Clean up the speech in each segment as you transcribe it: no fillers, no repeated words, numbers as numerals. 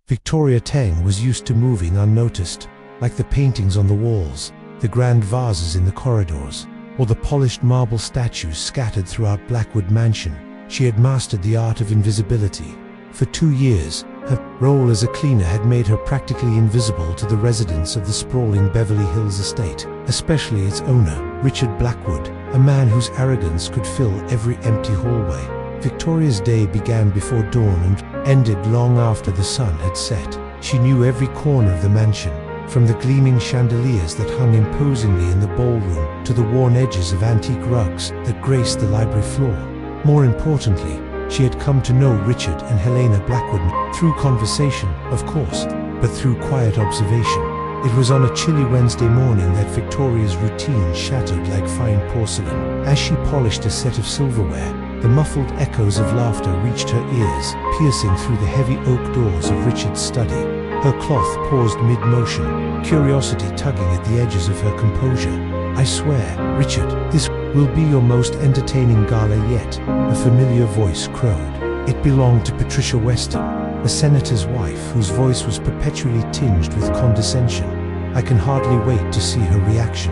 Victoria Teng was used to moving unnoticed, like the paintings on the walls, the grand vases in the corridors, or the polished marble statues scattered throughout Blackwood Mansion. She had mastered the art of invisibility. For 2 years, her role as a cleaner had made her practically invisible to the residents of the sprawling Beverly Hills estate, especially its owner, Richard Blackwood, a man whose arrogance could fill every empty hallway. Victoria's day began before dawn and ended long after the sun had set. She knew every corner of the mansion, from the gleaming chandeliers that hung imposingly in the ballroom to the worn edges of antique rugs that graced the library floor. More importantly, she had come to know Richard and Helena Blackwood through conversation, of course, but through quiet observation. It was on a chilly Wednesday morning that Victoria's routine shattered like fine porcelain. As she polished a set of silverware, the muffled echoes of laughter reached her ears, piercing through the heavy oak doors of Richard's study. Her cloth paused mid-motion, curiosity tugging at the edges of her composure. "I swear, Richard, this will be your most entertaining gala yet," a familiar voice crowed. It belonged to Patricia Weston, a senator's wife whose voice was perpetually tinged with condescension. "I can hardly wait to see her reaction."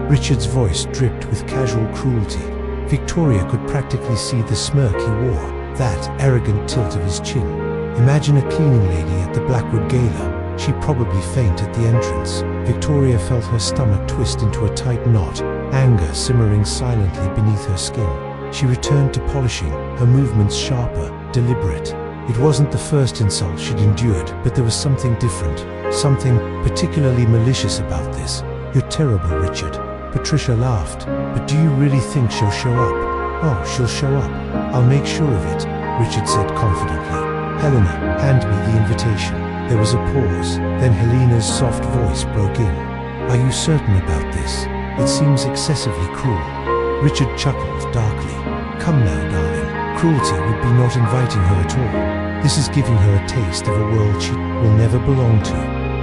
Richard's voice dripped with casual cruelty. Victoria could practically see the smirk he wore, that arrogant tilt of his chin. Imagine a cleaning lady at the Blackwood Gala. She'd probably faint at the entrance. Victoria felt her stomach twist into a tight knot, anger simmering silently beneath her skin. She returned to polishing, her movements sharper, deliberate. It wasn't the first insult she'd endured, but there was something different, something particularly malicious about this. "You're terrible, Richard." Patricia laughed. "But do you really think she'll show up?" "Oh, she'll show up. I'll make sure of it," Richard said confidently. "Helena, hand me the invitation." There was a pause, then Helena's soft voice broke in. "Are you certain about this? It seems excessively cruel." Richard chuckled darkly. "Come now, darling. Cruelty would be not inviting her at all. This is giving her a taste of a world she will never belong to."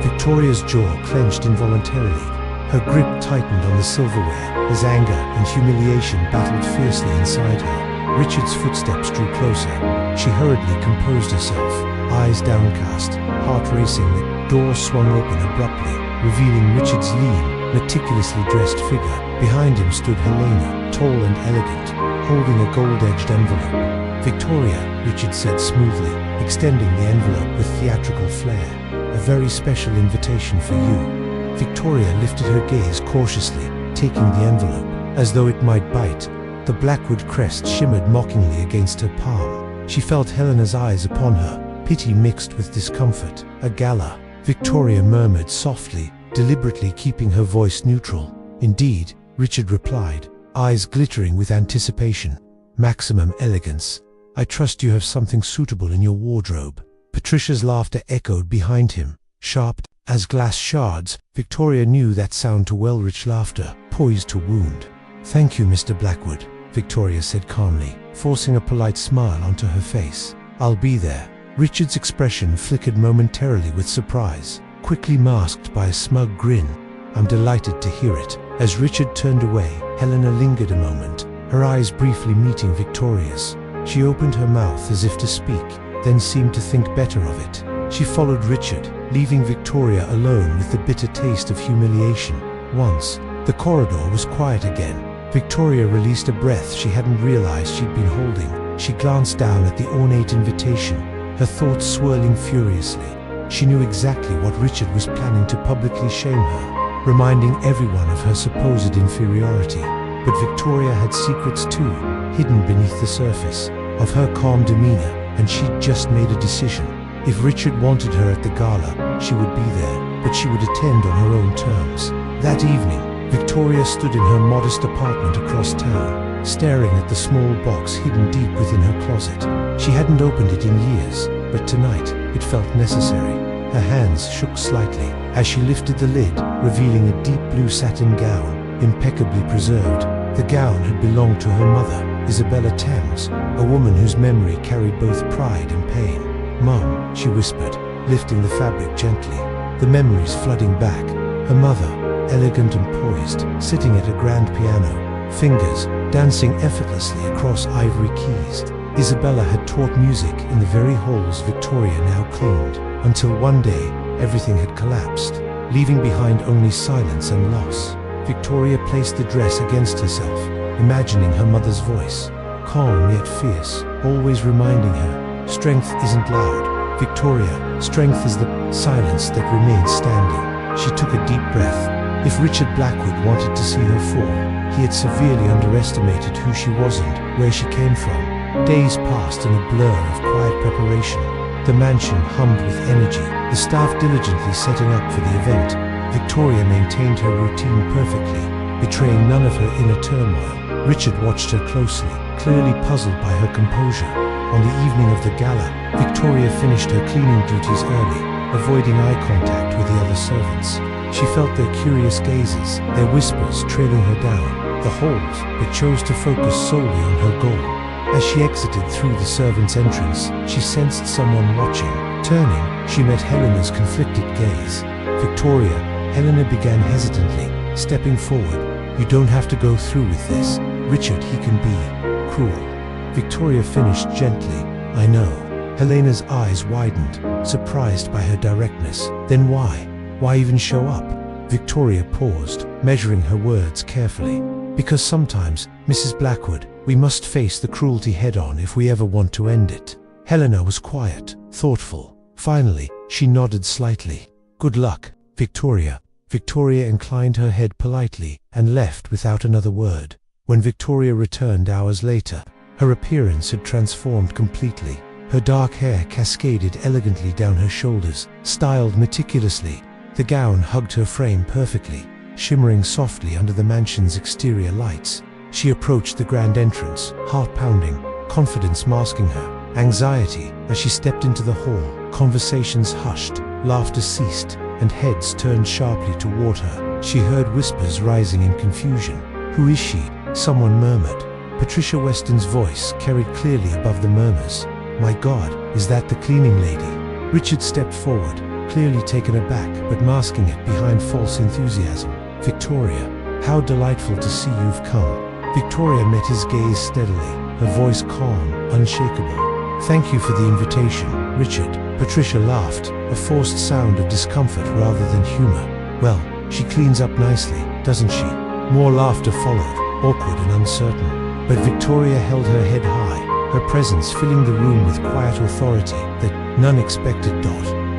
Victoria's jaw clenched involuntarily. Her grip tightened on the silverware as anger and humiliation battled fiercely inside her. Richard's footsteps drew closer. She hurriedly composed herself, eyes downcast, heart racing. The door swung open abruptly, revealing Richard's lean, meticulously dressed figure. Behind him stood Helena, tall and elegant, holding a gold-edged envelope. "Victoria," Richard said smoothly, extending the envelope with theatrical flair. "A very special invitation for you." Victoria lifted her gaze cautiously, taking the envelope, as though it might bite. The Blackwood crest shimmered mockingly against her palm. She felt Helena's eyes upon her, pity mixed with discomfort. "A gala," Victoria murmured softly, deliberately keeping her voice neutral. "Indeed," Richard replied, eyes glittering with anticipation. "Maximum elegance. I trust you have something suitable in your wardrobe." Patricia's laughter echoed behind him, sharp as glass shards. Victoria knew that sound too well, rich laughter, poised to wound. "Thank you, Mr. Blackwood," Victoria said calmly, forcing a polite smile onto her face. "I'll be there." Richard's expression flickered momentarily with surprise, quickly masked by a smug grin. "I'm delighted to hear it." As Richard turned away, Helena lingered a moment, her eyes briefly meeting Victoria's. She opened her mouth as if to speak, then seemed to think better of it. She followed Richard, leaving Victoria alone with the bitter taste of humiliation. Once the corridor was quiet again, Victoria released a breath she hadn't realized she'd been holding. She glanced down at the ornate invitation, her thoughts swirling furiously. She knew exactly what Richard was planning to publicly shame her, reminding everyone of her supposed inferiority. But Victoria had secrets too, hidden beneath the surface, of her calm demeanor, and she'd just made a decision. If Richard wanted her at the gala, she would be there, but she would attend on her own terms. That evening, Victoria stood in her modest apartment across town, staring at the small box hidden deep within her closet. She hadn't opened it in years, but tonight it felt necessary. Her hands shook slightly as she lifted the lid, revealing a deep blue satin gown, impeccably preserved. The gown had belonged to her mother, Isabella Thames, a woman whose memory carried both pride and pain. "Mum," she whispered, lifting the fabric gently, the memories flooding back. Her mother, elegant and poised, sitting at a grand piano, fingers dancing effortlessly across ivory keys. Isabella had taught music in the very halls Victoria now cleaned. until one day, everything had collapsed, leaving behind only silence and loss. Victoria placed the dress against herself, imagining her mother's voice, calm yet fierce, always reminding her, strength isn't loud, Victoria, strength is the silence that remains standing. She took a deep breath. If Richard Blackwood wanted to see her fall, he had severely underestimated who she was and where she came from. Days passed in a blur of quiet preparation. The mansion hummed with energy, the staff diligently setting up for the event. Victoria maintained her routine perfectly, betraying none of her inner turmoil. Richard watched her closely, clearly puzzled by her composure. On the evening of the gala, Victoria finished her cleaning duties early, avoiding eye contact with the other servants. She felt their curious gazes, their whispers trailing her down, the whole, but chose to focus solely on her goal. As she exited through the servants' entrance, she sensed someone watching. Turning, she met Helena's conflicted gaze. Victoria, Helena began hesitantly, stepping forward. You don't have to go through with this. Richard, he can be cruel. Victoria finished gently. I know. Helena's eyes widened, surprised by her directness. Then why? Why even show up? Victoria paused, measuring her words carefully. Because sometimes, Mrs. Blackwood, we must face the cruelty head-on if we ever want to end it. Helena was quiet, thoughtful. Finally, she nodded slightly. Good luck, Victoria. Victoria inclined her head politely and left without another word. When Victoria returned hours later, her appearance had transformed completely. Her dark hair cascaded elegantly down her shoulders, styled meticulously. The gown hugged her frame perfectly, shimmering softly under the mansion's exterior lights. She approached the grand entrance, heart pounding, confidence masking her anxiety. As she stepped into the hall, conversations hushed, laughter ceased, and heads turned sharply toward her. She heard whispers rising in confusion. Who is she? Someone murmured. Patricia Weston's voice carried clearly above the murmurs. My God, is that the cleaning lady? Richard stepped forward, clearly taken aback, but masking it behind false enthusiasm. Victoria, how delightful to see you've come. Victoria met his gaze steadily, her voice calm, unshakable. Thank you for the invitation, Richard. Patricia laughed, a forced sound of discomfort rather than humor. Well, she cleans up nicely, doesn't she? More laughter followed, awkward and uncertain. But Victoria held her head high, her presence filling the room with quiet authority that none expected.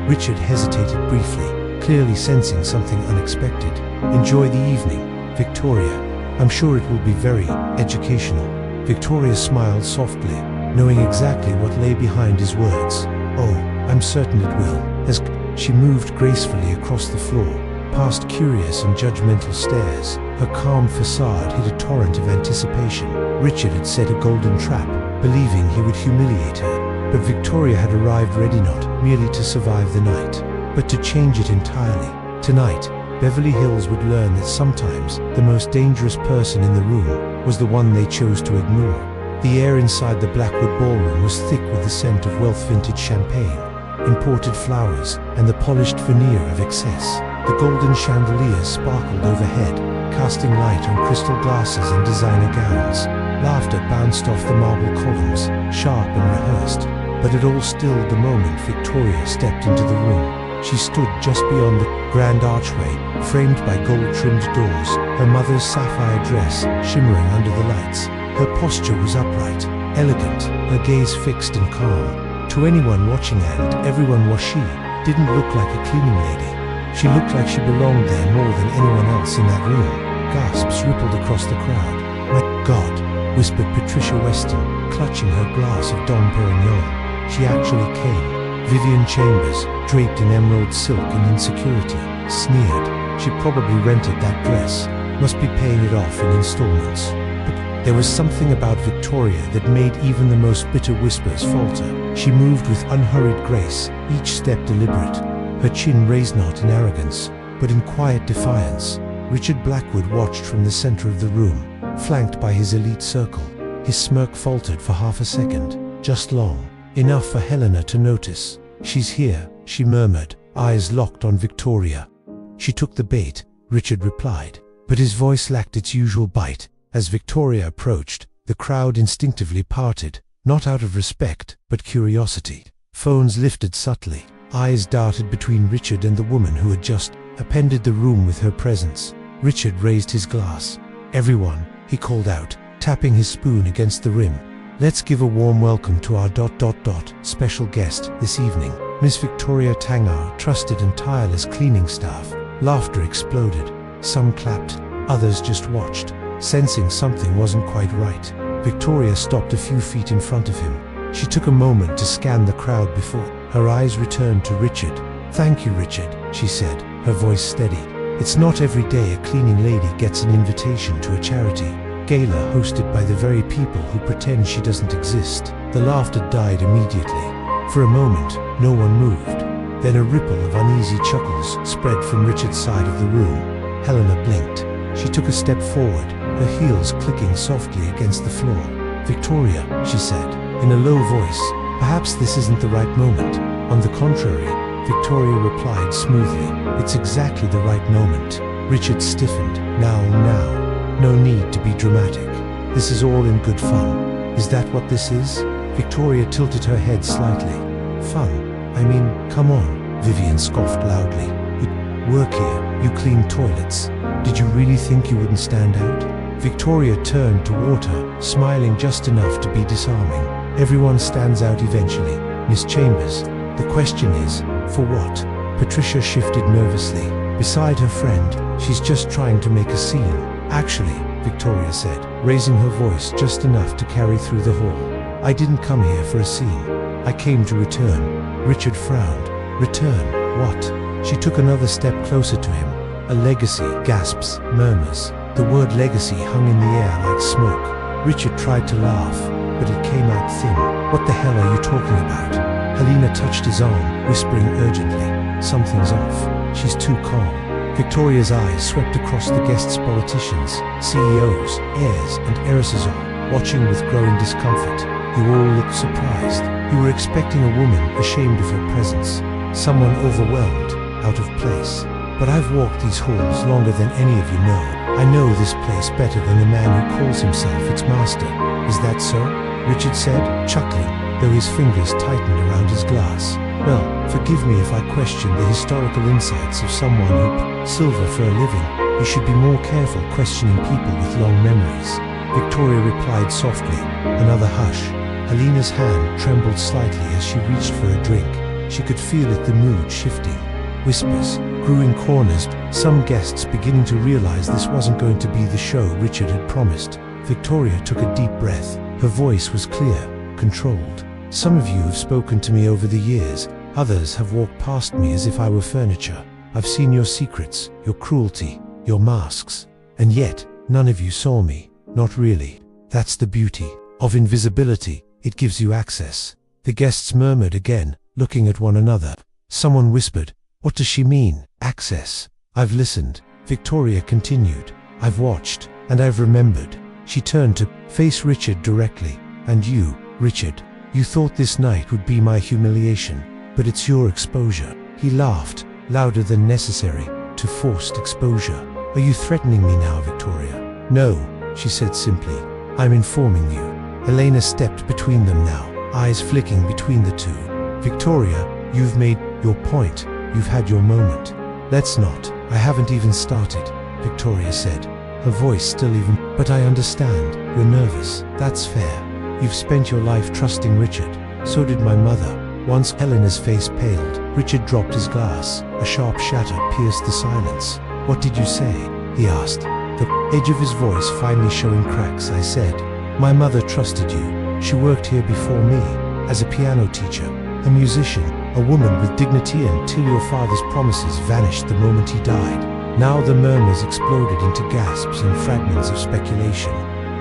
Richard hesitated briefly, clearly sensing something unexpected. Enjoy the evening, Victoria. I'm sure it will be very educational. Victoria smiled softly, knowing exactly what lay behind his words. Oh, I'm certain it will. As she moved gracefully across the floor, past curious and judgmental stares, her calm facade hid a torrent of anticipation. Richard had set a golden trap, believing he would humiliate her. But Victoria had arrived ready, not merely to survive the night, but to change it entirely. Tonight, Beverly Hills would learn that sometimes the most dangerous person in the room was the one they chose to ignore. The air inside the Blackwood ballroom was thick with the scent of wealth vintage champagne, imported flowers, and the polished veneer of excess. The golden chandeliers sparkled overhead, casting light on crystal glasses and designer gowns. Laughter bounced off the marble columns, sharp and rehearsed. But it all stilled the moment Victoria stepped into the room. She stood just beyond the grand archway, framed by gold-trimmed doors, her mother's sapphire dress shimmering under the lights. Her posture was upright, elegant, her gaze fixed and calm. To anyone watching, and everyone was she, didn't look like a cleaning lady. She looked like she belonged there more than anyone else in that room. Gasps rippled across the crowd. My God, whispered Patricia Weston, clutching her glass of Dom Perignon. She actually came. Vivian Chambers, draped in emerald silk and insecurity, sneered. She probably rented that dress, must be paying it off in installments. But there was something about Victoria that made even the most bitter whispers falter. She moved with unhurried grace, each step deliberate, her chin raised not in arrogance, but in quiet defiance. Richard Blackwood watched from the center of the room, flanked by his elite circle. His smirk faltered for half a second, just long enough for Helena to notice. She's here, she murmured, eyes locked on Victoria. She took the bait, Richard replied, but his voice lacked its usual bite. As Victoria approached, the crowd instinctively parted, not out of respect, but curiosity. Phones lifted subtly, Eyes darted between Richard and the woman who had just appended the room with her presence. Richard raised his glass. "Everyone," he called out, tapping his spoon against the rim. "Let's give a warm welcome to our special guest this evening, Miss Victoria Tang, our trusted and tireless cleaning staff." Laughter exploded. Some clapped, others just watched, sensing something wasn't quite right. Victoria stopped a few feet in front of him. She took a moment to scan the crowd before her eyes returned to Richard. "Thank you, Richard," she said, her voice steady. "It's not every day a cleaning lady gets an invitation to a charity gala hosted by the very people who pretend she doesn't exist." The laughter died immediately. For a moment, no one moved. Then a ripple of uneasy chuckles spread from Richard's side of the room. Helena blinked. She took a step forward, her heels clicking softly against the floor. "Victoria," she said, in a low voice, "perhaps this isn't the right moment." "On the contrary," Victoria replied smoothly, "it's exactly the right moment." Richard stiffened. Now, no need to be dramatic. This is all in good fun." "Is that what this is?" Victoria tilted her head slightly. "Fun? I mean, come on," Vivian scoffed loudly. "You work here, you clean toilets. Did you really think you wouldn't stand out?" Victoria turned toward her, smiling just enough to be disarming. "Everyone stands out eventually, Miss Chambers. The question is, for what?" Patricia shifted nervously. Beside her friend, "She's just trying to make a scene." "Actually," Victoria said, raising her voice just enough to carry through the hall, "I didn't come here for a scene. I came to return." Richard frowned. "Return? What?" She took another step closer to him. "A legacy," gasps, murmurs. The word legacy hung in the air like smoke. Richard tried to laugh, but it came out thin. "What the hell are you talking about?" Helena touched his arm, whispering urgently, "Something's off. She's too calm." Victoria's eyes swept across the guests, politicians, CEOs, heirs and heiresses, all watching with growing discomfort. You all looked surprised. You were expecting a woman ashamed of her presence, someone overwhelmed, out of place. But I've walked these halls longer than any of you know. I know this place better than the man who calls himself its master. Is that so? Richard said, chuckling, though his fingers tightened around his glass. Well, forgive me if I question the historical insights of someone who silver for a living. You should be more careful questioning people with long memories. Victoria replied softly. Another hush. Helena's hand trembled slightly as she reached for a drink. She could feel it, the mood shifting. Whispers grew in corners, some guests beginning to realize this wasn't going to be the show Richard had promised. Victoria took a deep breath. Her voice was clear, controlled. "Some of you have spoken to me over the years. Others have walked past me as if I were furniture. I've seen your secrets, your cruelty, your masks. And yet, none of you saw me. Not really. That's the beauty of invisibility. It gives you access." The guests murmured again, looking at one another. Someone whispered, "What does she mean, access?" "I've listened," Victoria continued. "I've watched, and I've remembered." She turned to face Richard directly. "And you, Richard, you thought this night would be my humiliation, but it's your exposure." He laughed, louder than necessary, to forced exposure. "Are you threatening me now, Victoria?" "No," she said simply. "I'm informing you." Helena stepped between them now, eyes flicking between the two. "Victoria, you've made your point. You've had your moment. Let's not." "I haven't even started," Victoria said, her voice still even. "But I understand. You're nervous. That's fair. You've spent your life trusting Richard. So did my mother." Once Helena's face paled, Richard dropped his glass. A sharp shatter pierced the silence. "What did you say?" he asked, the edge of his voice finally showing cracks. "I said, my mother trusted you. She worked here before me, as a piano teacher, a musician, a woman with dignity, until your father's promises vanished the moment he died." Now the murmurs exploded into gasps and fragments of speculation.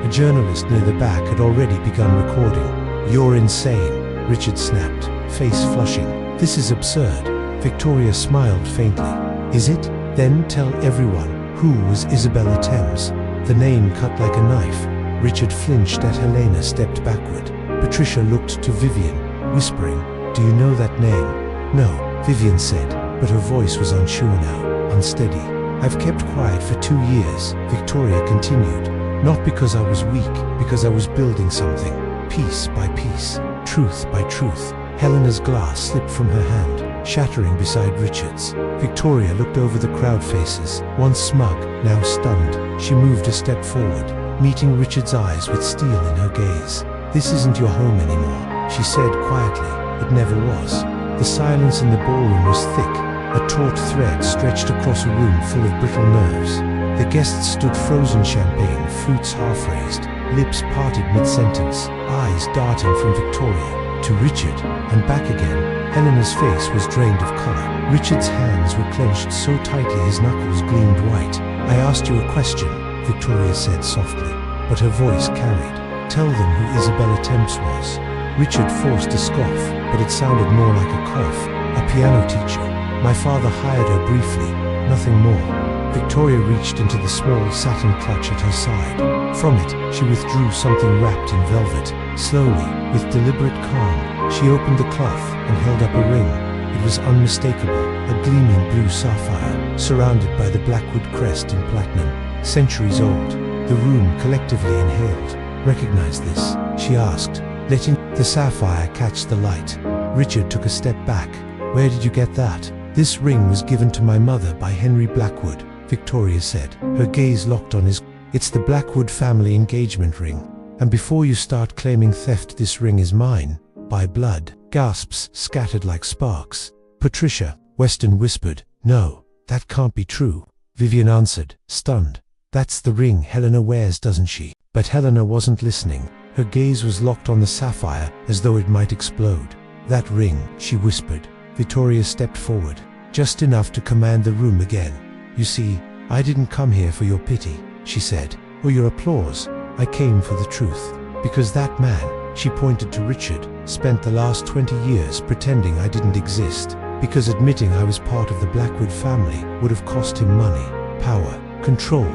A journalist near the back had already begun recording. "You're insane," Richard snapped, face flushing. "This is absurd." Victoria smiled faintly. "Is it? Then tell everyone. Who was Isabella Thames?" The name cut like a knife. Richard flinched as Helena stepped backward. Patricia looked to Vivian, whispering, "Do you know that name?" "No," Vivian said, but her voice was unsure now, unsteady. "I've kept quiet for 2 years," Victoria continued. "Not because I was weak, because I was building something, piece by piece, truth by truth." Helena's glass slipped from her hand. shattering beside Richard's. Victoria looked over the crowd faces, once smug, now stunned. She moved a step forward, meeting Richard's eyes with steel in her gaze. "This isn't your home anymore," she said quietly. "It never was." The silence in the ballroom was thick. A taut thread stretched across a room full of brittle nerves. The guests stood frozen champagne, flutes half-raised, lips parted mid-sentence, eyes darting from Victoria to Richard and back again. Helena's face was drained of color. Richard's hands were clenched so tightly his knuckles gleamed white. "I asked you a question," Victoria said softly, but her voice carried. "Tell them who Isabella Temps was." Richard forced a scoff, but it sounded more like a cough. "A piano teacher. My father hired her briefly, nothing more." Victoria reached into the small satin clutch at her side. From it, she withdrew something wrapped in velvet. Slowly, with deliberate calm, she opened the cloth and held up a ring. It was unmistakable, a gleaming blue sapphire, surrounded by the Blackwood crest in platinum. Centuries old. The room collectively inhaled. "Recognize this?" she asked, letting the sapphire catch the light. Richard took a step back. "Where did you get that?" "This ring was given to my mother by Henry Blackwood," Victoria said, her gaze locked on his. "It's the Blackwood family engagement ring. And before you start claiming theft, this ring is mine, by blood." Gasps scattered like sparks. "Patricia," Weston whispered. "No, that can't be true," Vivian answered, stunned. "That's the ring Helena wears, doesn't she?" But Helena wasn't listening. Her gaze was locked on the sapphire, as though it might explode. "That ring," she whispered. Victoria stepped forward, just enough to command the room again. "You see, I didn't come here for your pity," she said, "or your applause. I came for the truth. Because that man," she pointed to Richard, "spent the last 20 years pretending I didn't exist. Because admitting I was part of the Blackwood family would have cost him money, power, control.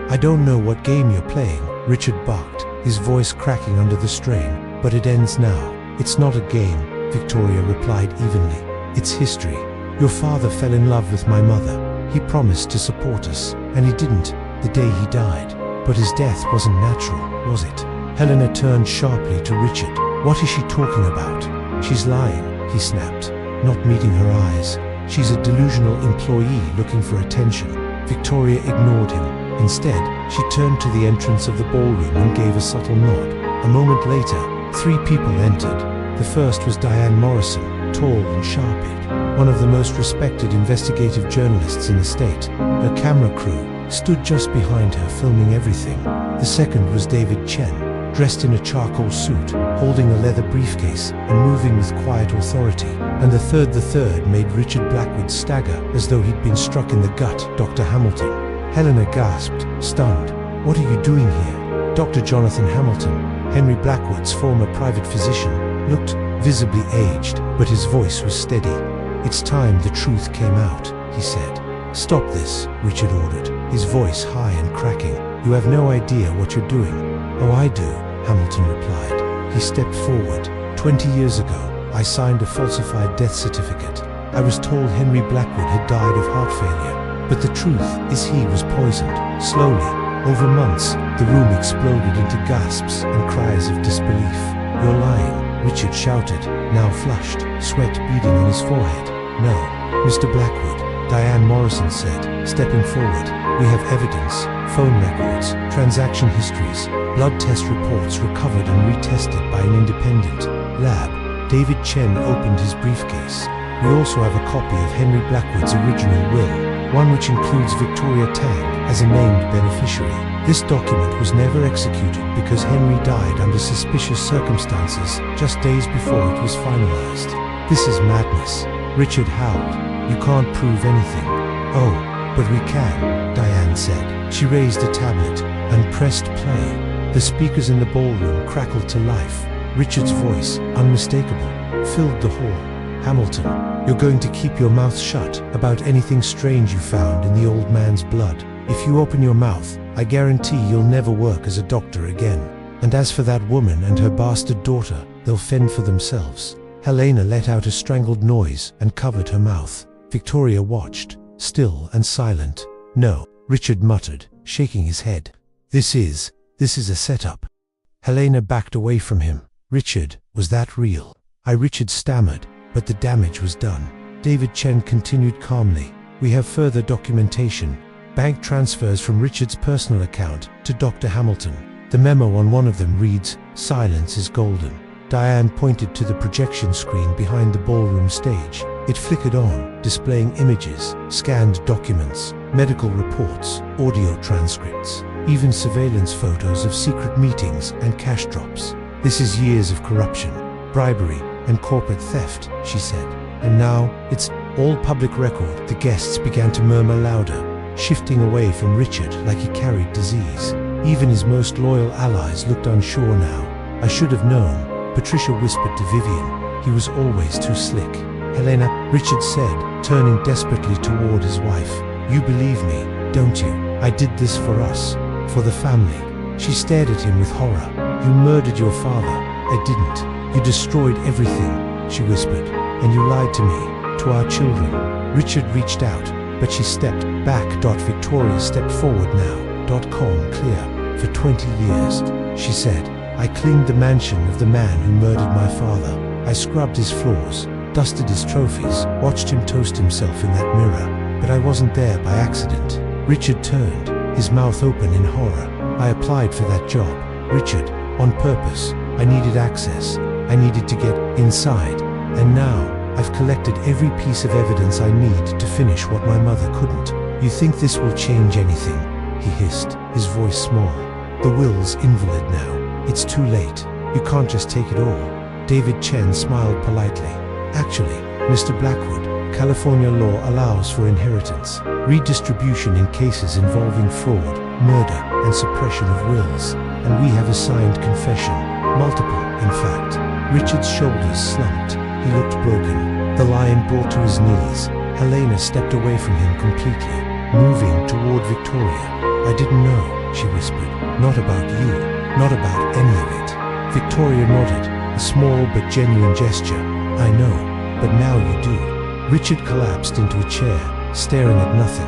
I don't know what game you're playing," Richard barked, his voice cracking under the strain. "But it ends now." "It's not a game," Victoria replied evenly. "It's history. Your father fell in love with my mother. He promised to support us, and he didn't, the day he died. But his death wasn't natural, was it?" Helena turned sharply to Richard. "What is she talking about?" "She's lying," he snapped, not meeting her eyes. "She's a delusional employee looking for attention." Victoria ignored him. Instead, she turned to the entrance of the ballroom and gave a subtle nod. A moment later, 3 people entered. The first was Diane Morrison, tall and sharp-eyed, one of the most respected investigative journalists in the state. Her camera crew stood just behind her, filming everything. The second was David Chen, dressed in a charcoal suit, holding a leather briefcase and moving with quiet authority. And the third made Richard Blackwood stagger as though he'd been struck in the gut. "Dr. Hamilton." Helena gasped, stunned. "What are you doing here?" Dr. Jonathan Hamilton, Henry Blackwood's former private physician, looked visibly aged, but his voice was steady. "It's time the truth came out," he said. "Stop this," Richard ordered, his voice high and cracking. "You have no idea what you're doing." "Oh, I do," Hamilton replied. He stepped forward. 20 years ago, I signed a falsified death certificate. I was told Henry Blackwood had died of heart failure. But the truth is he was poisoned. Slowly, over months, the room exploded into gasps and cries of disbelief. "You're lying," Richard shouted, now flushed, sweat beading on his forehead. "No, Mr. Blackwood," Diane Morrison said, stepping forward. "We have evidence, phone records, transaction histories, blood test reports recovered and retested by an independent lab." David Chen opened his briefcase. "We also have a copy of Henry Blackwood's original will, one which includes Victoria Tang as a named beneficiary. This document was never executed because Henry died under suspicious circumstances just days before it was finalized." "This is madness," Richard howled. "You can't prove anything." "Oh, but we can," Diane said. She raised a tablet and pressed play. The speakers in the ballroom crackled to life. Richard's voice, unmistakable, filled the hall. "Hamilton, you're going to keep your mouth shut about anything strange you found in the old man's blood. If you open your mouth, I guarantee you'll never work as a doctor again. And as for that woman and her bastard daughter, they'll fend for themselves." Helena let out a strangled noise and covered her mouth. Victoria watched, still and silent. "No," Richard muttered, shaking his head. This is a setup." Helena backed away from him. "Richard, was that real?" Richard stammered, but the damage was done. David Chen continued calmly. We have further documentation. Bank transfers from Richard's personal account to Dr. Hamilton. The memo on one of them reads, "Silence is golden." Diane pointed to the projection screen behind the ballroom stage. It flickered on, displaying images, scanned documents, medical reports, audio transcripts, even surveillance photos of secret meetings and cash drops. "This is years of corruption, bribery, and corporate theft," she said. "And now, it's all public record." The guests began to murmur louder, shifting away from Richard like he carried disease. Even his most loyal allies looked unsure now. "I should have known," Patricia whispered to Vivian. "He was always too slick." "Helena," Richard said, turning desperately toward his wife. "You believe me, don't you? I did this for us, for the family." She stared at him with horror. "You murdered your father." "I didn't. You destroyed everything," she whispered. "And you lied to me, to our children." Richard reached out, but she stepped back. Victoria stepped forward now. "Calm, clear. For 20 years, she said, I cleaned the mansion of the man who murdered my father. I scrubbed his floors, dusted his trophies, watched him toast himself in that mirror. But I wasn't there by accident." Richard turned, his mouth open in horror. "I applied for that job, Richard, on purpose. I needed access. I needed to get inside. And now, I've collected every piece of evidence I need to finish what my mother couldn't. You think this will change anything?" he hissed, his voice small. "The will's invalid now. It's too late. You can't just take it all." David Chen smiled politely. "Actually, Mr. Blackwood, California law allows for inheritance, redistribution in cases involving fraud, murder, and suppression of wills, and we have assigned confession, multiple, in fact." Richard's shoulders slumped. He looked broken, the lion brought to his knees. Helena stepped away from him completely, moving toward Victoria. "I didn't know," she whispered. "Not about you, not about any of it." Victoria nodded, a small but genuine gesture. "I know, but now you do." Richard collapsed into a chair, staring at nothing.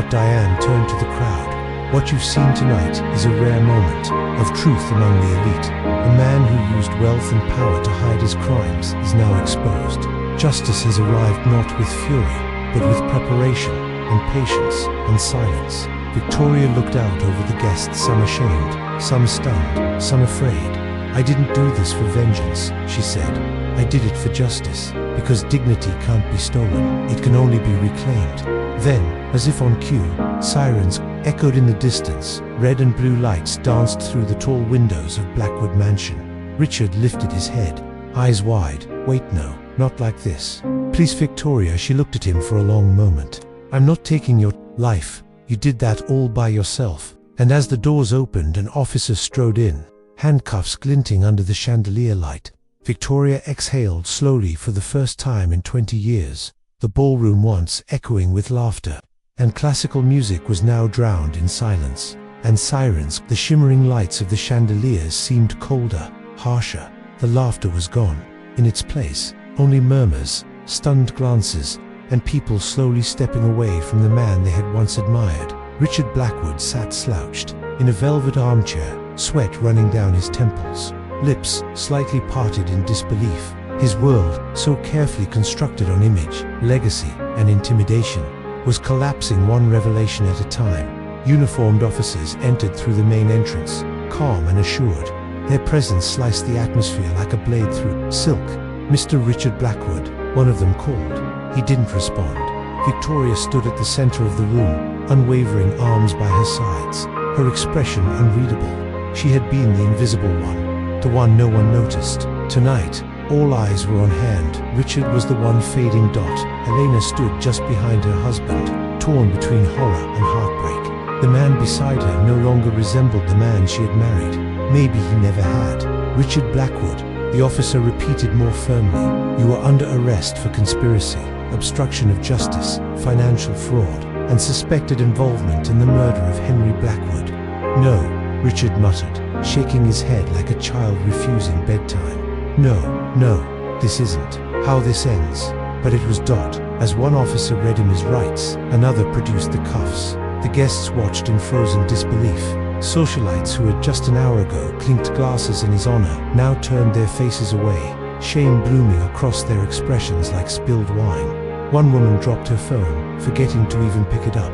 Diane turned to the crowd. "What you've seen tonight is a rare moment of truth among the elite. A man who used wealth and power to hide his crimes is now exposed. Justice has arrived not with fury, but with preparation and patience and silence." Victoria looked out over the guests, some ashamed, some stunned, some afraid. "I didn't do this for vengeance," she said. "I did it for justice, because dignity can't be stolen, it can only be reclaimed." Then, as if on cue, sirens echoed in the distance. Red and blue lights danced through the tall windows of Blackwood Mansion. Richard lifted his head, eyes wide. "Wait, no, not like this. Please, Victoria." She looked at him for a long moment. "I'm not taking your life. You did that all by yourself." And as the doors opened, an officer strode in, handcuffs glinting under the chandelier light. Victoria exhaled slowly for the first time in 20 years, the ballroom once echoing with laughter. And classical music was now drowned in silence. And sirens, the shimmering lights of the chandeliers seemed colder, harsher. The laughter was gone. In its place, only murmurs, stunned glances, and people slowly stepping away from the man they had once admired. Richard Blackwood sat slouched, in a velvet armchair, sweat running down his temples, lips slightly parted in disbelief. His world, so carefully constructed on image, legacy, and intimidation, was collapsing one revelation at a time. Uniformed officers entered through the main entrance, calm and assured. Their presence sliced the atmosphere like a blade through silk. "Mr. Richard Blackwood," one of them called. He didn't respond. Victoria stood at the center of the room, unwavering, arms by her sides, her expression unreadable. She had been the invisible one, the one no one noticed. Tonight, all eyes were on hand. Richard was the one fading dot. Helena stood just behind her husband, torn between horror and heartbreak. The man beside her no longer resembled the man she had married. Maybe he never had. "Richard Blackwood," the officer repeated more firmly. "You are under arrest for conspiracy, obstruction of justice, financial fraud, and suspected involvement in the murder of Henry Blackwood." "No," Richard muttered, shaking his head like a child refusing bedtime. "No, no, this isn't how this ends." But it was Dot. As one officer read him his rights, another produced the cuffs. The guests watched in frozen disbelief. Socialites who had just an hour ago clinked glasses in his honor now turned their faces away, shame blooming across their expressions like spilled wine. One woman dropped her phone, forgetting to even pick it up.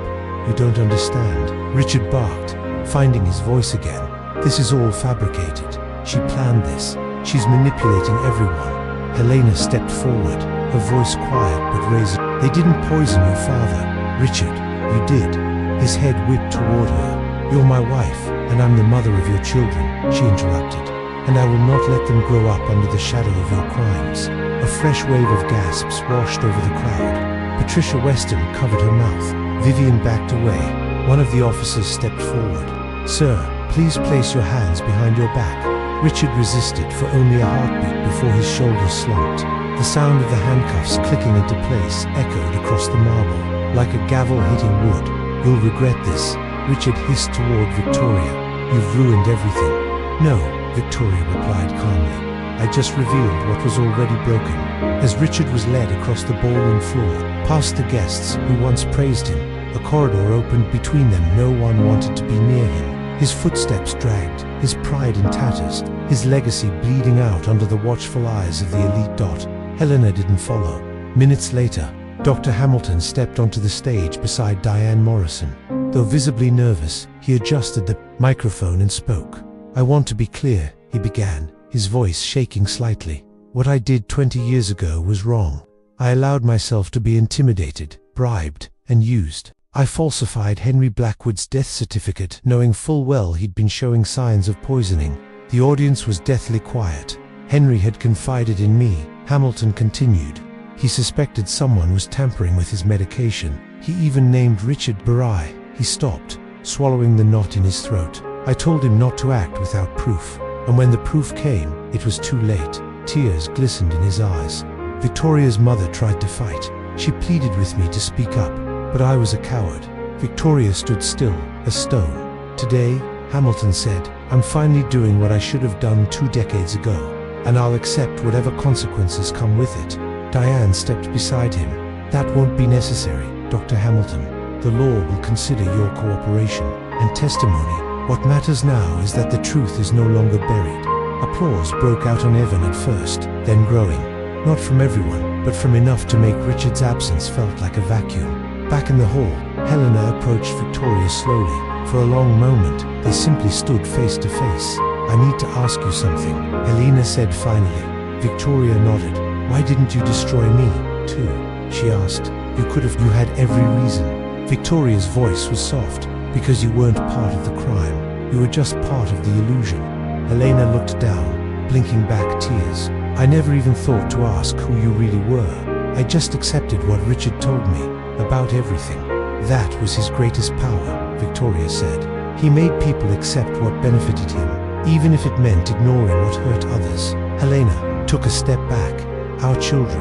"You don't understand," Richard barked, finding his voice again. "This is all fabricated. She planned this. She's manipulating everyone." Helena stepped forward, her voice quiet but raised. "They didn't poison your father, Richard. You did." His head whipped toward her. "You're my wife, and I'm the mother of your children," she interrupted. "And I will not let them grow up under the shadow of your crimes." A fresh wave of gasps washed over the crowd. Patricia Weston covered her mouth. Vivian backed away. One of the officers stepped forward. "Sir, please place your hands behind your back." Richard resisted for only a heartbeat before his shoulders slumped. The sound of the handcuffs clicking into place echoed across the marble, like a gavel hitting wood. "You'll regret this," Richard hissed toward Victoria. "You've ruined everything." "No," Victoria replied calmly. "I just revealed what was already broken." As Richard was led across the ballroom floor, past the guests who once praised him, a corridor opened between them. No one wanted to be near him. His footsteps dragged, his pride in tatters, his legacy bleeding out under the watchful eyes of the elite dot. Helena didn't follow. Minutes later, Dr. Hamilton stepped onto the stage beside Diane Morrison. Though visibly nervous, he adjusted the microphone and spoke. "I want to be clear," he began, his voice shaking slightly. "What I did 20 years ago was wrong. I allowed myself to be intimidated, bribed, and used. I falsified Henry Blackwood's death certificate, knowing full well he'd been showing signs of poisoning." The audience was deathly quiet. Henry had confided in me, Hamilton continued. He suspected someone was tampering with his medication. He even named Richard Barai. He stopped, swallowing the knot in his throat. "I told him not to act without proof. And when the proof came, it was too late." Tears glistened in his eyes. Victoria's mother tried to fight. She pleaded with me to speak up, but I was a coward. Victoria stood still, a stone. "Today," Hamilton said, "I'm finally doing what I should have done 2 decades ago, and I'll accept whatever consequences come with it." Diane stepped beside him. "That won't be necessary, Dr. Hamilton. The law will consider your cooperation and testimony. What matters now is that the truth is no longer buried." Applause broke out on Evan at first, then growing. Not from everyone, but from enough to make Richard's absence felt like a vacuum. Back in the hall, Helena approached Victoria slowly. For a long moment, they simply stood face to face. "I need to ask you something," Helena said finally. Victoria nodded. "Why didn't you destroy me, too?" she asked. "You could have. You had every reason." Victoria's voice was soft. "Because you weren't part of the crime. You were just part of the illusion." Helena looked down, blinking back tears. "I never even thought to ask who you really were. I just accepted what Richard told me, about everything." "That was his greatest power," Victoria said. "He made people accept what benefited him, even if it meant ignoring what hurt others." Helena took a step back. "Our children...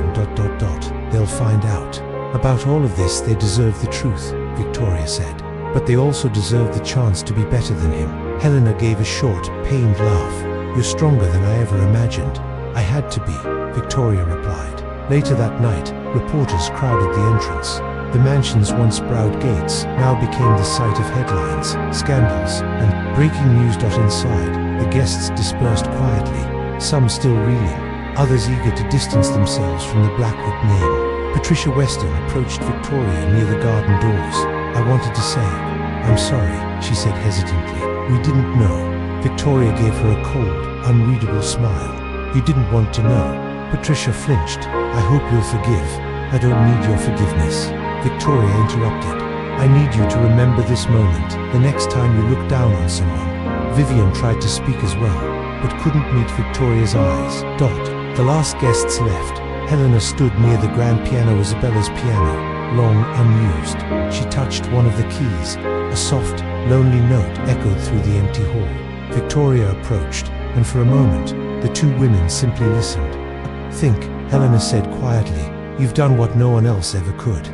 They'll find out. About all of this they deserve the truth," Victoria said. "But they also deserve the chance to be better than him." Helena gave a short, pained laugh. "You're stronger than I ever imagined." "I had to be," Victoria replied. Later that night, reporters crowded the entrance. The mansion's once proud gates now became the site of headlines, scandals, and breaking news. Inside, the guests dispersed quietly, some still reeling, others eager to distance themselves from the Blackwood name. Patricia Weston approached Victoria near the garden doors. "I wanted to say, I'm sorry," she said hesitantly. "We didn't know." Victoria gave her a cold, unreadable smile. "You didn't want to know." Patricia flinched. "I hope you'll forgive." "I don't need your forgiveness," Victoria interrupted. "I need you to remember this moment, the next time you look down on someone." Vivian tried to speak as well, but couldn't meet Victoria's eyes. The last guests left. Helena stood near the grand piano, Isabella's piano, long unused. She touched one of the keys. A soft, lonely note echoed through the empty hall. Victoria approached, and for a moment, the two women simply listened. "Think," Helena said quietly. "You've done what no one else ever could."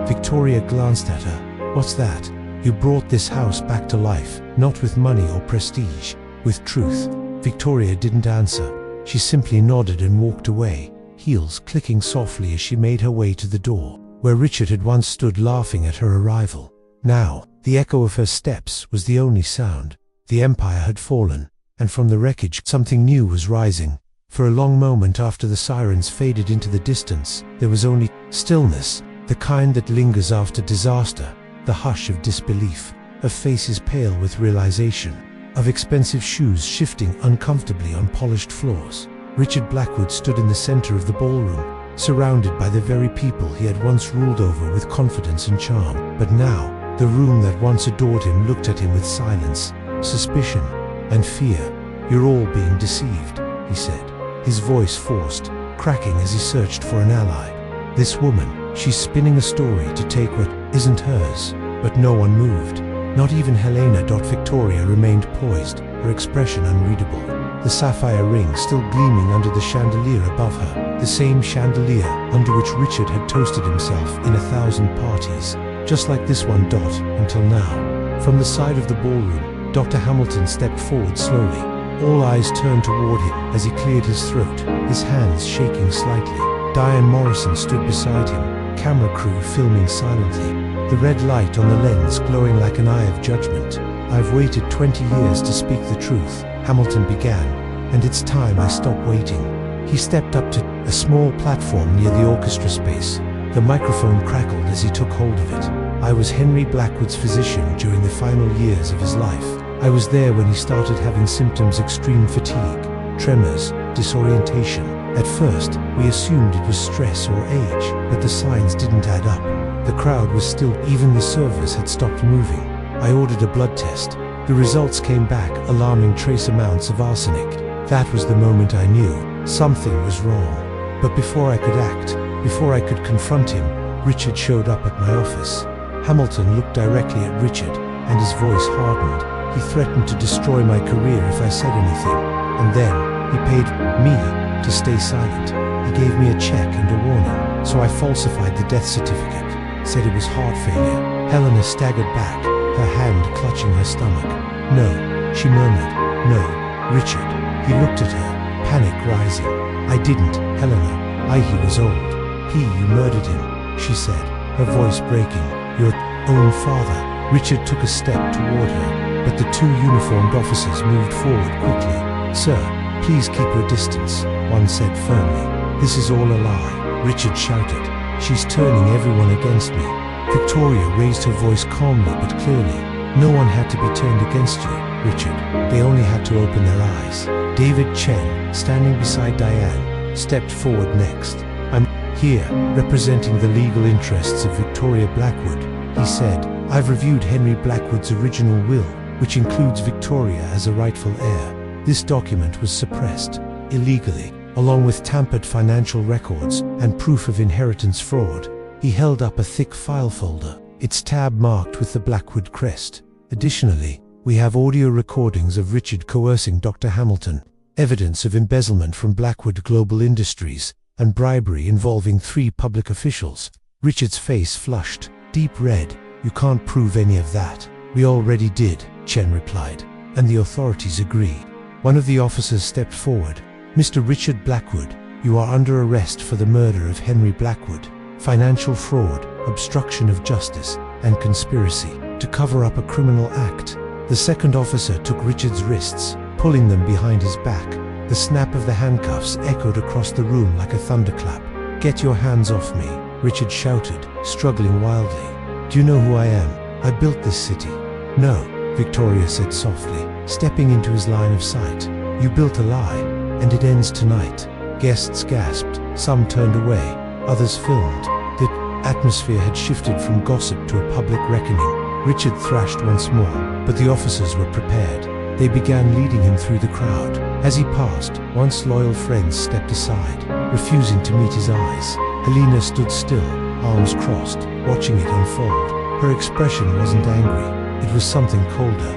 Victoria glanced at her. "What's that?" "You brought this house back to life, not with money or prestige, with truth." Victoria didn't answer. She simply nodded and walked away, heels clicking softly as she made her way to the door, where Richard had once stood laughing at her arrival. Now, the echo of her steps was the only sound. The empire had fallen, and from the wreckage something new was rising. For a long moment after the sirens faded into the distance, there was only Stillness, the kind that lingers after disaster, the hush of disbelief, of faces pale with realization, of expensive shoes shifting uncomfortably on polished floors. Richard Blackwood stood in the center of the ballroom, surrounded by the very people he had once ruled over with confidence and charm. But now, the room that once adored him looked at him with silence, suspicion, and fear. "You're all being deceived," he said, his voice forced, cracking as he searched for an ally. "This woman, she's spinning a story to take what isn't hers." But no one moved. Not even Helena. Victoria remained poised, her expression unreadable. The sapphire ring still gleaming under the chandelier above her, the same chandelier under which Richard had toasted himself in 1,000 parties, just like this one. Until now. From the side of the ballroom, Dr. Hamilton stepped forward slowly. All eyes turned toward him as he cleared his throat, his hands shaking slightly. Diane Morrison stood beside him, camera crew filming silently, the red light on the lens glowing like an eye of judgment. "I've waited 20 years to speak the truth," Hamilton began, "and it's time I stop waiting." He stepped up to a small platform near the orchestra space. The microphone crackled as he took hold of it. "I was Henry Blackwood's physician during the final years of his life. I was there when he started having symptoms: extreme fatigue, tremors, disorientation. At first, we assumed it was stress or age, but the signs didn't add up. The crowd was still, even the servers had stopped moving. I ordered a blood test. The results came back, alarming trace amounts of arsenic. That was the moment I knew something was wrong. But before I could act, before I could confront him, Richard showed up at my office." Hamilton looked directly at Richard, and his voice hardened. "He threatened to destroy my career if I said anything. And then, he paid me to stay silent. He gave me a check and a warning, so I falsified the death certificate. Said it was heart failure." Helena staggered back, her hand clutching her stomach. "No," she murmured. "No, Richard." He looked at her, panic rising. "I didn't, Helena. He was old. You murdered him," she said, her voice breaking. "Your own father." Richard took a step toward her, but the two uniformed officers moved forward quickly. "Sir, please keep your distance," one said firmly. "This is all a lie," Richard shouted. "She's turning everyone against me." Victoria raised her voice calmly but clearly. "No one had to be turned against you, Richard. They only had to open their eyes." David Chen, standing beside Diane, stepped forward next. "I'm here, representing the legal interests of Victoria Blackwood," he said. "I've reviewed Henry Blackwood's original will, which includes Victoria as a rightful heir. This document was suppressed, illegally, along with tampered financial records and proof of inheritance fraud." He held up a thick file folder, its tab marked with the Blackwood crest. "Additionally, we have audio recordings of Richard coercing Dr. Hamilton, evidence of embezzlement from Blackwood Global Industries, and bribery involving 3 public officials." Richard's face flushed, deep red. "You can't prove any of that." "We already did," Chen replied, "and the authorities agreed." One of the officers stepped forward. "Mr. Richard Blackwood, you are under arrest for the murder of Henry Blackwood, financial fraud, obstruction of justice, and conspiracy to cover up a criminal act." The second officer took Richard's wrists, pulling them behind his back. The snap of the handcuffs echoed across the room like a thunderclap. "Get your hands off me," Richard shouted, struggling wildly. "Do you know who I am? I built this city." "No," Victoria said softly, stepping into his line of sight. "You built a lie, and it ends tonight." Guests gasped, some turned away, others filmed. The atmosphere had shifted from gossip to a public reckoning. Richard thrashed once more, but the officers were prepared. They began leading him through the crowd. As he passed, once loyal friends stepped aside, refusing to meet his eyes. Helena stood still, arms crossed, watching it unfold. Her expression wasn't angry, it was something colder.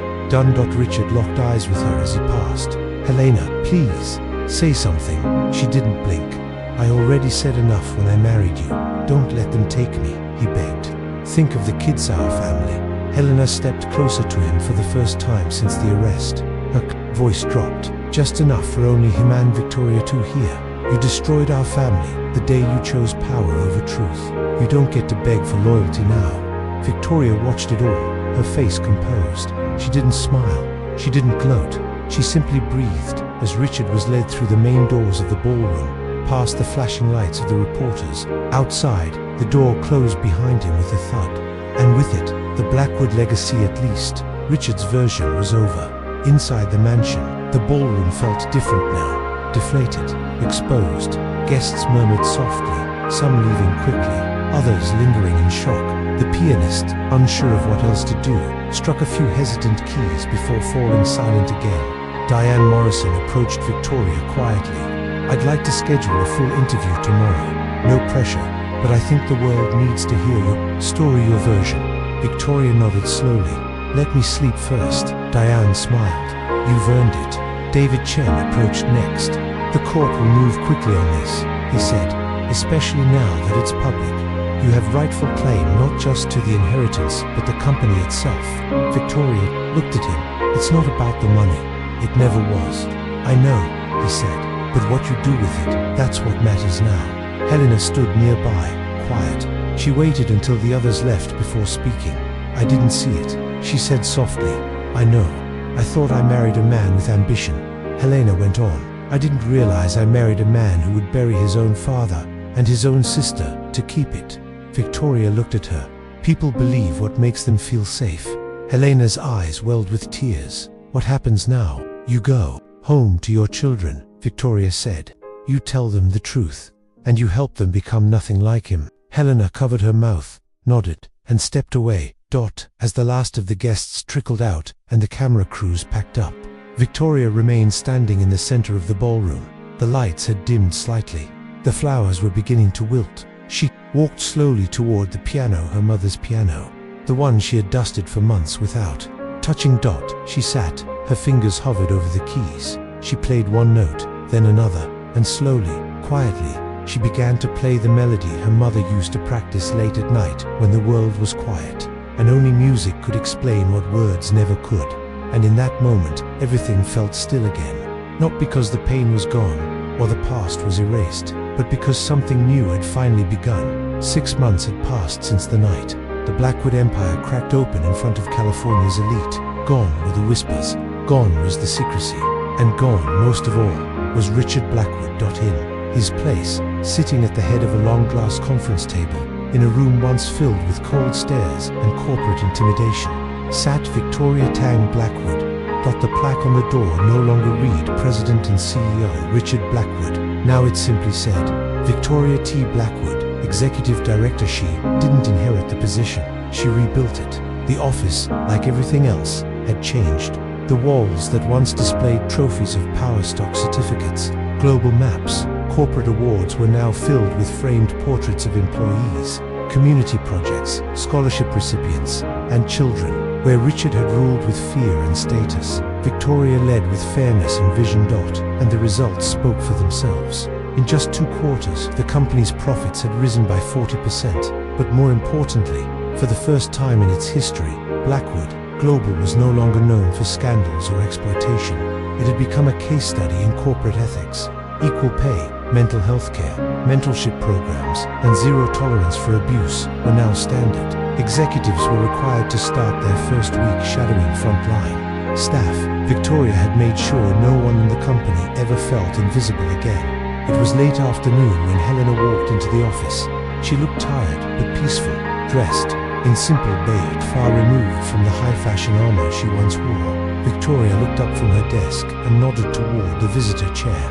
Richard locked eyes with her as he passed. "Helena, please, say something." She didn't blink. "I already said enough when I married you. Don't let them take me," he begged. "Think of the kids, our family." Helena stepped closer to him for the first time since the arrest. Her voice dropped, just enough for only him and Victoria to hear. "You destroyed our family the day you chose power over truth. You don't get to beg for loyalty now." Victoria watched it all, her face composed. She didn't smile, she didn't gloat, she simply breathed as Richard was led through the main doors of the ballroom, past the flashing lights of the reporters. Outside, The door closed behind him with a thud, and with it, the Blackwood legacy at least. Richard's version was over. Inside the mansion, the ballroom felt different now. Deflated, exposed. Guests murmured softly, some leaving quickly, others lingering in shock. The pianist, unsure of what else to do, struck a few hesitant keys before falling silent again. Diane Morrison approached Victoria quietly. "I'd like to schedule a full interview tomorrow. No pressure, but I think the world needs to hear your story, your version." Victoria nodded slowly. "Let me sleep first." Diane smiled. "You've earned it." David Chen approached next. "The court will move quickly on this," he said, "especially now that it's public. You have rightful claim not just to the inheritance, but the company itself." Victoria looked at him. "It's not about the money. It never was." "I know," he said, "but what you do with it, that's what matters now." Helena stood nearby, quiet. She waited until the others left before speaking. "I didn't see it," she said softly. "I know. I thought I married a man with ambition." Helena went on. "I didn't realize I married a man who would bury his own father and his own sister to keep it." Victoria looked at her. "People believe what makes them feel safe." Helena's eyes welled with tears. "What happens now? You go home to your children," Victoria said. "You tell them the truth, and you help them become nothing like him." Helena covered her mouth, nodded, and stepped away. As the last of the guests trickled out and the camera crews packed up, Victoria remained standing in the center of the ballroom. The lights had dimmed slightly. The flowers were beginning to wilt. She walked slowly toward the piano, her mother's piano, the one she had dusted for months without touching. She sat, her fingers hovered over the keys. She played one note, then another, and slowly, quietly, she began to play the melody her mother used to practice late at night when the world was quiet, and only music could explain what words never could. And in that moment, everything felt still again. Not because the pain was gone, or the past was erased, but because something new had finally begun. 6 months had passed since the night the Blackwood Empire cracked open in front of California's elite. Gone were the whispers, gone was the secrecy, and gone, most of all, was Richard Blackwood. In his place, sitting at the head of a long glass conference table, in a room once filled with cold stares and corporate intimidation, sat Victoria Tang Blackwood. The plaque on the door no longer read President and CEO Richard Blackwood. Now it simply said, Victoria T. Blackwood, Executive Director. She didn't inherit the position, she rebuilt it. The office, like everything else, had changed. The walls that once displayed trophies of power stock certificates, global maps, corporate awards were now filled with framed portraits of employees, community projects, scholarship recipients, and children. Where Richard had ruled with fear and status, Victoria led with fairness and vision. And the results spoke for themselves. In just 2 quarters, the company's profits had risen by 40%. But more importantly, for the first time in its history, Blackwood Global was no longer known for scandals or exploitation. It had become a case study in corporate ethics. Equal pay, mental health care, mentorship programs, and zero tolerance for abuse were now standard. Executives were required to start their first week shadowing frontline staff. Victoria had made sure no one in the company ever felt invisible again. It was late afternoon when Helena walked into the office. She looked tired but peaceful, dressed in simple beige, far removed from the high-fashion armor she once wore. Victoria looked up from her desk and nodded toward the visitor chair.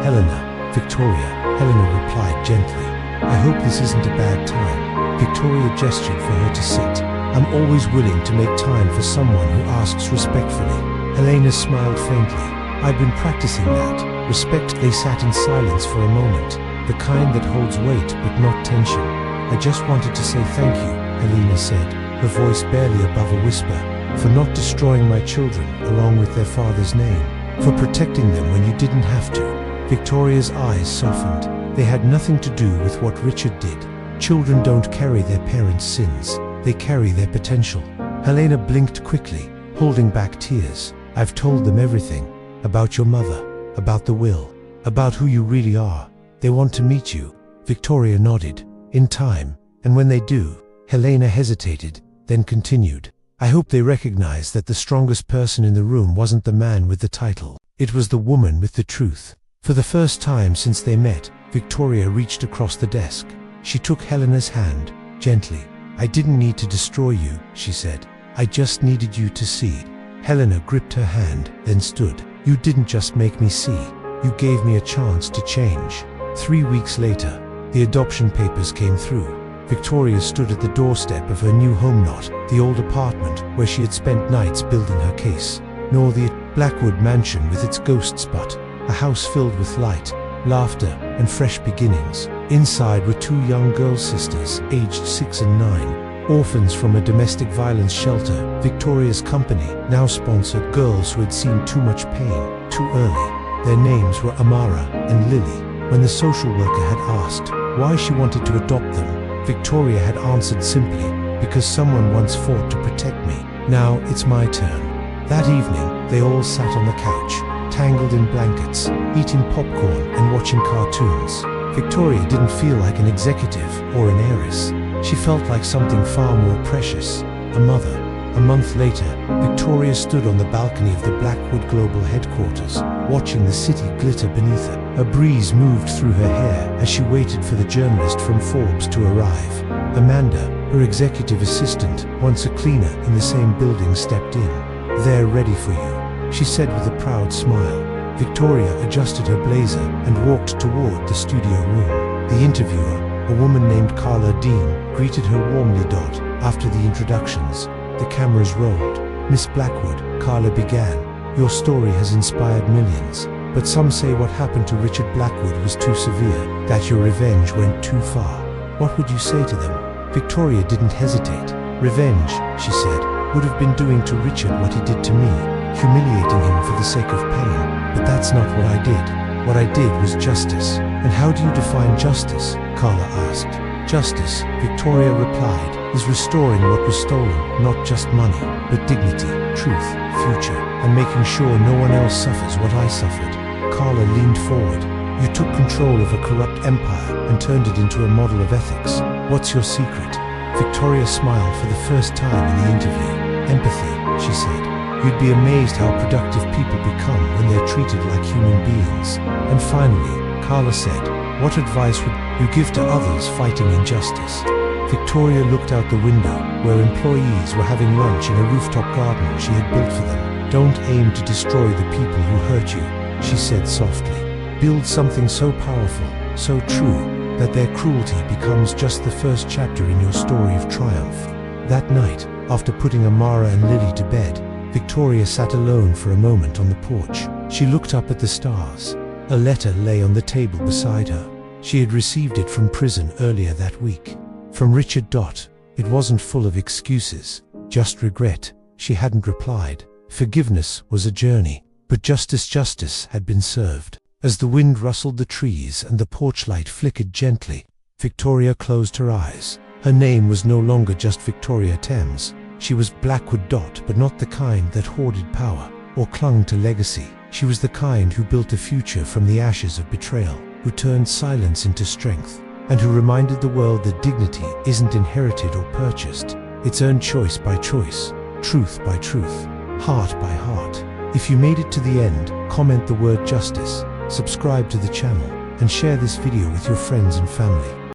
"Helena." "Victoria," Helena replied gently. "I hope this isn't a bad time." Victoria gestured for her to sit. "I'm always willing to make time for someone who asks respectfully." Helena smiled faintly. "I've been practicing that. Respect." They sat in silence for a moment, the kind that holds weight but not tension. "I just wanted to say thank you," Helena said, her voice barely above a whisper, "for not destroying my children along with their father's name, for protecting them when you didn't have to." Victoria's eyes softened. They had nothing to do with what Richard did. Children don't carry their parents' sins, they carry their potential. Helena blinked quickly, holding back tears. "I've told them everything. About your mother, about the will, about who you really are. They want to meet you." Victoria nodded. "In time, and when they do." Helena hesitated, then continued. "I hope they recognize that the strongest person in the room wasn't the man with the title. It was the woman with the truth." For the first time since they met, Victoria reached across the desk. She took Helena's hand, gently. "I didn't need to destroy you," she said. "I just needed you to see." Helena gripped her hand, then stood. "You didn't just make me see. You gave me a chance to change." 3 weeks later, the adoption papers came through. Victoria stood at the doorstep of her new home, not the old apartment where she had spent nights building her case, nor the Blackwood mansion with its ghosts, but a house filled with light, laughter, and fresh beginnings. Inside were 2 young girl sisters, aged 6 and 9, orphans from a domestic violence shelter. Victoria's company now sponsored girls who had seen too much pain, too early. Their names were Amara and Lily. When the social worker had asked why she wanted to adopt them, Victoria had answered simply, "Because someone once fought to protect me. Now it's my turn." That evening, they all sat on the couch, tangled in blankets, eating popcorn and watching cartoons. Victoria didn't feel like an executive or an heiress. She felt like something far more precious, a mother. A month later, Victoria stood on the balcony of the Blackwood Global headquarters, watching the city glitter beneath her. A breeze moved through her hair as she waited for the journalist from Forbes to arrive. Amanda, her executive assistant, once a cleaner in the same building, stepped in. "They're ready for you," she said with a proud smile. Victoria adjusted her blazer and walked toward the studio room. The interviewer, a woman named Carla Dean, greeted her warmly. After the introductions, the cameras rolled. "Miss Blackwood," Carla began, "your story has inspired millions. But some say what happened to Richard Blackwood was too severe, that your revenge went too far. What would you say to them?" Victoria didn't hesitate. "Revenge," she said, "would have been doing to Richard what he did to me, humiliating him for the sake of pain. But that's not what I did. What I did was justice." "And how do you define justice?" Carla asked. "Justice," Victoria replied, "is restoring what was stolen, not just money, but dignity, truth, future, and making sure no one else suffers what I suffered." Carla leaned forward. "You took control of a corrupt empire and turned it into a model of ethics. What's your secret?" Victoria smiled for the first time in the interview. "Empathy," she said. "You'd be amazed how productive people become when they're treated like human beings." And finally, Carla said, "What advice would you give to others fighting injustice?" Victoria looked out the window, where employees were having lunch in a rooftop garden she had built for them. "Don't aim to destroy the people who hurt you," she said softly. "Build something so powerful, so true, that their cruelty becomes just the first chapter in your story of triumph." That night, after putting Amara and Lily to bed, Victoria sat alone for a moment on the porch. She looked up at the stars. A letter lay on the table beside her. She had received it from prison earlier that week. From Richard. It wasn't full of excuses, just regret. She hadn't replied. Forgiveness was a journey, but justice had been served. As the wind rustled the trees and the porch light flickered gently, Victoria closed her eyes. Her name was no longer just Victoria Thames. She was Blackwood. But not the kind that hoarded power or clung to legacy. She was the kind who built a future from the ashes of betrayal, who turned silence into strength, and who reminded the world that dignity isn't inherited or purchased. It's earned choice by choice, truth by truth, heart by heart. If you made it to the end, comment the word justice, subscribe to the channel, and share this video with your friends and family.